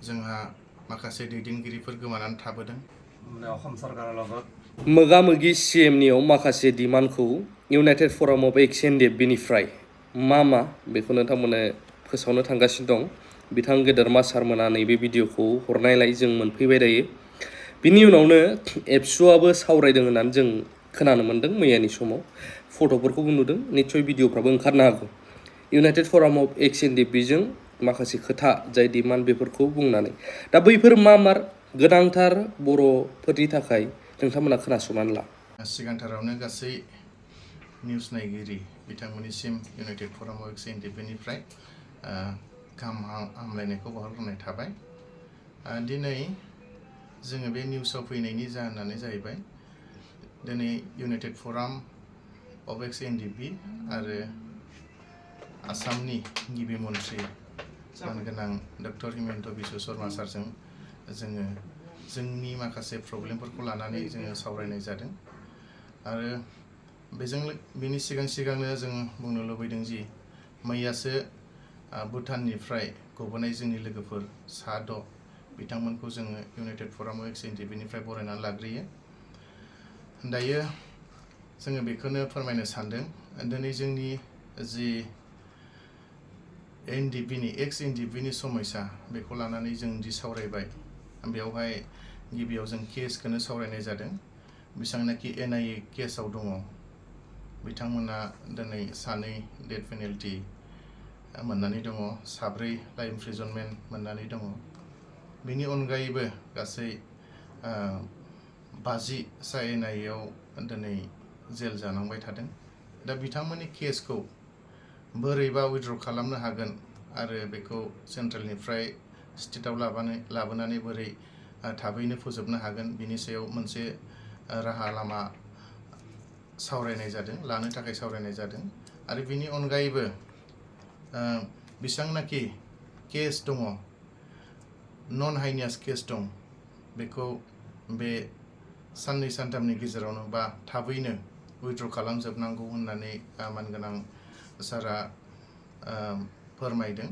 जोंहा माखासे दैदेनगिरिफोर गोमानानै थाबोदों। मोगा मोगि CMनियाव माखासे डिमान्डखौ इउनाइटेड फराम अफ UFOENdfbनिफ्राय मा बेखौ नोंथांमोननो फोसावनो थांगासिनो दं। बिथां गेदेरमा सारमोना नैबे भिडिअखौ हरनायलाय जों मोनफैबाय दायो। बिनि उनावनो एबसुआबो सावरायदों होननानै जों खोनानो मोन्दों। मैयानि समाव फट'फोरखौबो नुदों, निस्सय भिडिअफ्राबो ओंखारनो हागौ। इउनाइटेड फराम अफ UFOENdfbजों माखासे खोथा जाय डिमान्ड बेफोरखौ बुंनानै दा बैफोर मार गोनांथार बर'फोरनि थाखाय नोंथांमोना खोनासंनानै ला। सिगांथारावनो गासै निउस नायगिरि बिथांमोननिसिम इउनाइटेड फराम अफ UFOENdfbनिफ्राय गाहाम हामलायनायखौ बावहरग्रोनाय थाबाय। दिनै जोङो बे निउसाव फैनायनि जाहोनानो जाहैबाय दिनै इउनाइटेड फराम अफ UFOENdfb आरो आसामनि गिबि मन्थ्रि मानगोनां डक्टर हिमन्त बिश्व शर्मा सारजों जोङो जोंनि माखासे प्रब्लेमफोरखौ लानानै जोङो सावरायनाय जादों। आरो बेनि सिगांनो जों बुंनो लुबैदों जि मैयासो भुटाननिफ्राय गबोनाय जोंनि लोगोफोर सा 6 बिथांमोनखौ जोङो इउनाइटेड फराम अफ UFOENdfbनिफ्राय बरायनानै लाग्रोयो। दायो जोङो बेखौनो फोरमायनो सानदों दिनै जोंनि जि एक्स-एनडिपिनि समस्या बेखौ लानानै जों दि सावरायबाय, बेवहाय गिबियाव जों केसखौनो सावरायनाय जादों। बेसेबांनाखि NIA केसाव दङ बिथांमोना दिनै 2 डेथ पेनाल्टि मोननानै दङ, 7 लाइफ इमप्रिजनमेन्ट मोननानै दङ। बेनि अनगायैबो गासै 50 NIAआव दिनै जेल जानांबाय थादों। दा बिथांमोननि केसखौ बोरैबा उइथड्र खालामनो हागोन आरो बेखौ सेन्ट्रेलनिफ्राय स्टेटआव लाबोनानै बोरै थाबैनो फोजोबनो हागोन बिनि सायाव मोनसे राहा लामा सावरायनाय जादों, लानो थाखाय सावरायनाय जादों। आरो बिनि अनगायैबो बेसेबांनाखि केस दङ, नन हाइनियास केस दं, बेखौ बे 2-3 गेजेरावनो बा थाबैनो उइथड्र खालामजोबनांगौ होननानै मानगोनां सारा फोरमायदों।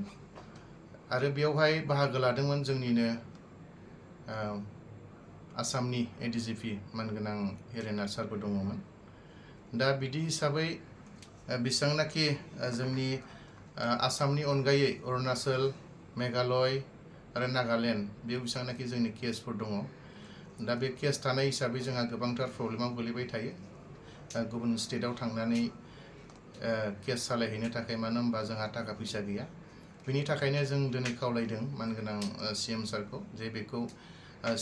आरो बेवहाय बाहागो लादोंमोन जोंनिनो आसामनि ADGP मानगोनां हिरेनाथ सारबो दङमोन। दा बिदि हिसाबै बेसेबांनाखि जोंनि आसामनि अनगायै अरुणाचल, मेघालय आरो नागालेण्ड बेयाव बेसेबांनाखि जोंनि केसफोर दङ। दा बे केस थानाय हिसाबै जोंहा गोबांथार प्रब्लेमाव गोलैबाय थायो। गुबुन स्टेटआव थांनानै केस सालायहैनो थाखाय, मानो होनबा जोंहा थाखा फैसा गैया। बेनि थाखायनो जों दिनै खावलायदों मानगोनां CM सारखौ जे बेखौ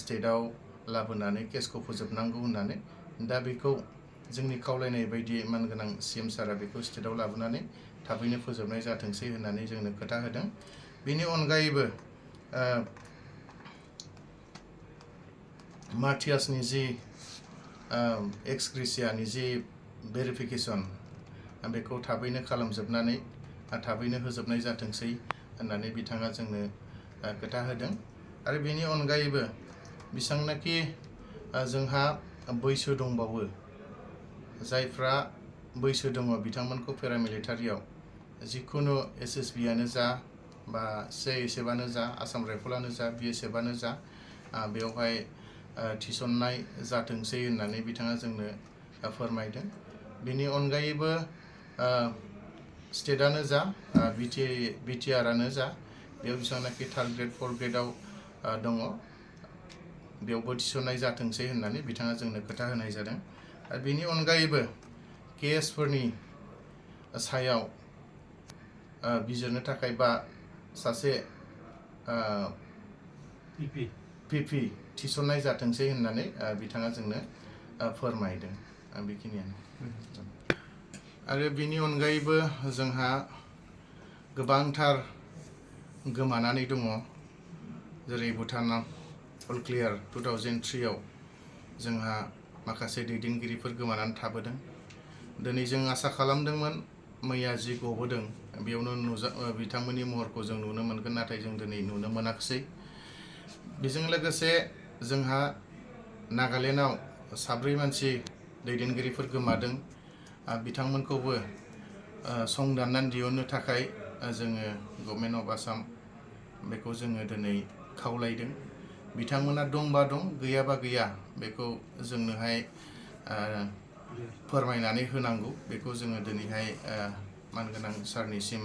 स्टेटआव लाबोनानै केसखौ फोजोबनांगौ होननानै। दा बेखौ जोंनि खावलायनाय बायदि मानगोनां CM सारा बेखौ स्टेटआव लाबोनानै थाबैनो फोजोबनाय जाथोंसै होननानै जोंनो खोथा होदों। बेनि अनगायैबो माथियासनि जि एक्स ग्रेसियानि जि भेरिफिकेसन बेखौ थाबैनो खालामजोबनानै थाबैनो होजोबनाय जाथोंसै होननानै बिथाङा जोंनो खोथा होदों। आरो बेनि अनगायैबो बेसेबांनाखि जोंहा बैसो दंबावो, जायफ्रा बैसो दङ बिथांमोनखौ पेरामिलिटारियाव जिखुनु SSBआनो जा बा CISFआनो जा, आसाम राइफलानो जा, BSFआनो जा, बेवहाय थिसननाय जाथोंसै होननानै बिथाङा जोंनो फोरमायदों। बेनि अनगायैबो स्टेटआनो जा, BTRआनो जा, बेयाव बेसेबांनाखि 3rd ग्रेड 4th ग्रेडआव दङ बेयावबो थिसननाय जाथोंसै होननानै बिथाङा जोंनो खोथा होनाय जादों। आरो बेनि अनगायैबो केसफोरनि सायाव बिजिरनो थाखाय बा सासे PP थिसननाय जाथोंसै होननानै बिथाङा जोंनो फोरमायदों। बेखिनियानो। आरो बेनि अनगायैबो जोंहा गोबांथार गोमानानै दङ। जेरै भुटाना अल क्लियार 2003आव जोंहा माखासे दैदेनगिरिफोर गोमानानै थाबोदों। दिनै जों आसा खालामदोंमोन मैया जि गबोदों बेयावनो बिथांमोननि महरखौ जों नुनो मोनगोन, नाथाय जों दिनै नुनो मोनाखिसै। बेजों लोगोसे जोंहा नागालेण्डआव 7 मानसि दैदेनगिरिफोर गोमादों। बिथांमोनखौबो संदाननानै दिहुननो थाखाय जोङो गभर्नमेन्ट अफ आसाम बेखौ जोङो दिनै खावलायदों बिथांमोना दंबा दं गैयाबा गैया बेखौ जोंनोहाय फोरमायनानै होनांगौ बेखौ जोङो दिनैहाय मानगोनां सारनिसिम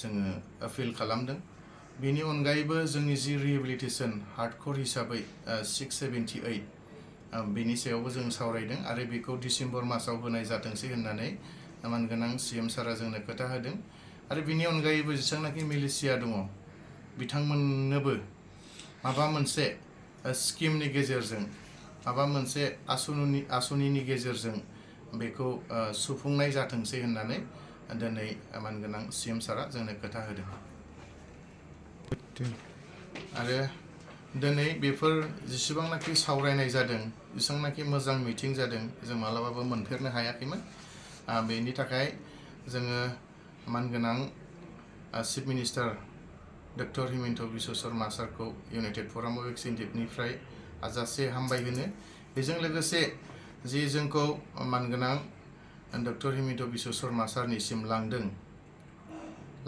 जोङो आपिल खालामदों बेनि अनगायैबो जोंनि जि रिहेबिलिटेसन हार्डकोर हिसाबै 678 बेनि सायावबो जों सावरायदों आरो बेखौ डिसेम्बर मासाव होनाय जाथोंसै होननानै मानगोनां CM सारा जोंनो खोथा होदों आरो बेनि अनगायैबो जेसेबांनाखि मिलिशिया दङ बिथांमोननोबो माबा मोनसे स्किमनि गेजेरजों माबा मोनसे आसनिनि गेजेरजों बेखौ सुफुंनाय जाथोंसै होननानै दिनै मानगोनां CM सारा जोंनो खोथा होदों आरो दिनै बेफोर जेसेबांनाखि सावरायनाय जादों जेसेबांनाखि मोजां मिटिं जादों जों मालाबाबो मोनफेरनो हायाखैमोन बेनि थाखाय जोङो मानगोनां chief minister doctor Himanta Biswa Sharma सारखौ इउनाइटेड फराम अफ एक्सएनडिएफनिफ्राय हाजासे हामबाय होनो बेजों लोगोसे जि जोंखौ मानगोनां डक्टर हिमन्त बिश्व शर्मा सारनिसिम लांदों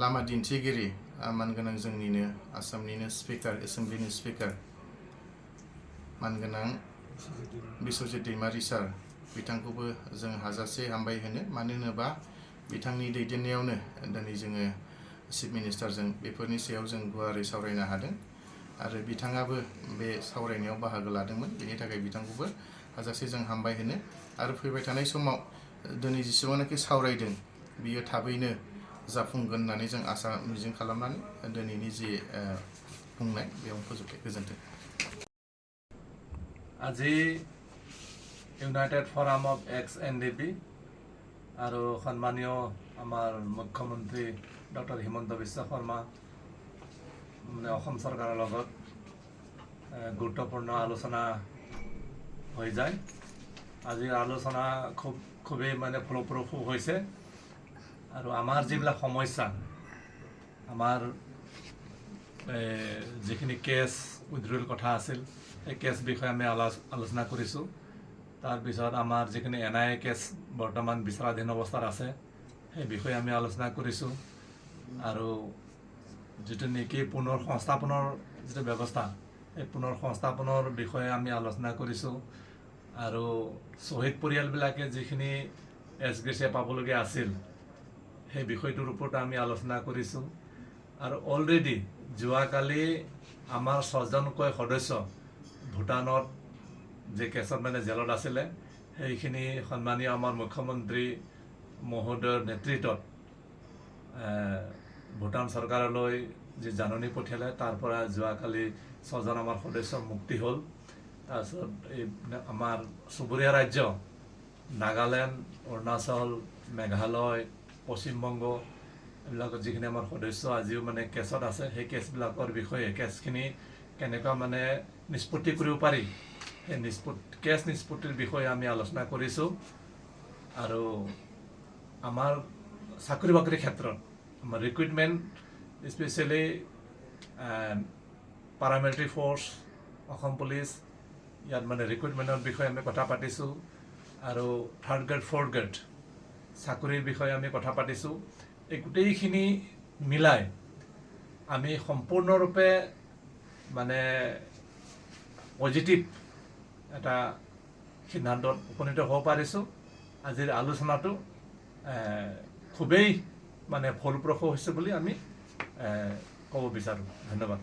लामा दिन्थिगिरि मानगोनां जोंनिनो आसामनिनो स्पिकार एसेम्ब्लिनि स्पिकार मानगोनां बिश्वजित दैमारी सार बिथांखौबो जों हाजासे हामबाय होनो मानो होनोबा बिथांनि दैदेननायावनो दिनै जोङो चिफ मिनिस्टारजों बेफोरनि सायाव जों गुवारै सावरायनो हादों आरो बिथाङाबो बे सावरायनायाव बाहागो लादोंमोन बेनि थाखाय बिथांखौबो हाजासे जों हामबाय होनो आरो फैबाय थानाय समाव दिनै जेसेबांनाखि सावरायदों बियो थाबैनो जाफुंगोन होननानै जों आसा मिजिं खालामनानै दिनैनि जि बुंनाय बेयावनो फोजोबबाय गोजोन्थों আজি ইউনাইটেড ফৰাম অফ এক্স-এনডিপি আৰু সন্মানীয় আমাৰ মুখ্যমন্ত্ৰী ডক্টৰ হিমন্ত বিশ্ব শৰ্মা অসম চৰকাৰৰ লগত গুৰুত্বপূৰ্ণ আলোচনা হৈ যায় আজিৰ আলোচনা খুবেই ফলপ্ৰসূ হৈছে আৰু আমাৰ যিবিলাক সমস্যা আমাৰ যিখিনি কেছ উইথড্ৰল কথা আছিল এই কেছ বিষয়ে আমি আলোচনা কৰিছোঁ তাৰপিছত আমাৰ যিখিনি NIA কেছ বৰ্তমান বিচাৰাধীন অৱস্থাত আছে সেই বিষয়ে আমি আলোচনা কৰিছোঁ আৰু যিটো নেকি পুনৰ সংস্থাপনৰ যিটো ব্যৱস্থা এই পুনৰ সংস্থাপনৰ বিষয়ে আমি আলোচনা কৰিছোঁ আৰু শ্বহীদ পৰিয়ালবিলাকে যিখিনি এছগ্ৰেচিয়া পাবলগীয়া আছিল সেই বিষয়টোৰ ওপৰত আমি আলোচনা কৰিছোঁ আৰু অলৰেডি যোৱাকালি আমাৰ 6জনকৈ সদস্য ভূটানত যে কেছত জেলত আছিলে সেইখিনি সন্মানীয় আমাৰ মুখ্যমন্ত্ৰী মহোদয়ৰ নেতৃত্বত ভূটান চৰকাৰলৈ যি জাননী পঠিয়ালে তাৰ পৰা যোৱাকালি 6জন আমাৰ সদস্য মুক্তি হ'ল তাৰপিছত এই আমাৰ চুবুৰীয়া ৰাজ্য নাগালেণ্ড অৰুণাচল মেঘালয় পশ্চিমবংগ এইবিলাকত যিখিনি আমাৰ সদস্য আজিও কেছত আছে সেই কেছবিলাকৰ বিষয়ে কেছখিনি কেনেকুৱা নিষ্পত্তি কৰিব পাৰি সেই কেছ নিষ্পত্তিৰ বিষয়ে আমি আলোচনা কৰিছোঁ আৰু আমাৰ চাকৰি বাকৰিৰ ক্ষেত্ৰত আমাৰ ৰিক্ৰুইটমেণ্ট স্পেচিয়েলি পাৰামিলিটাৰী ফ'ৰ্চ অসম পুলিচ ইয়াত ৰিক্ৰুইটমেণ্টৰ বিষয়ে আমি কথা পাতিছোঁ আৰু 3rd গ্ৰেড 4th গ্ৰেড চাকৰিৰ বিষয়ে আমি কথা পাতিছোঁ এই গোটেইখিনি মিলাই আমি সম্পূৰ্ণৰূপে পজিটিভ এটা সিদ্ধান্তত উপনীত হ'ব পাৰিছোঁ আজিৰ আলোচনাটো খুবেই ফলপ্ৰসূ হৈছে বুলি আমি ক'ব বিচাৰোঁ ধন্যবাদ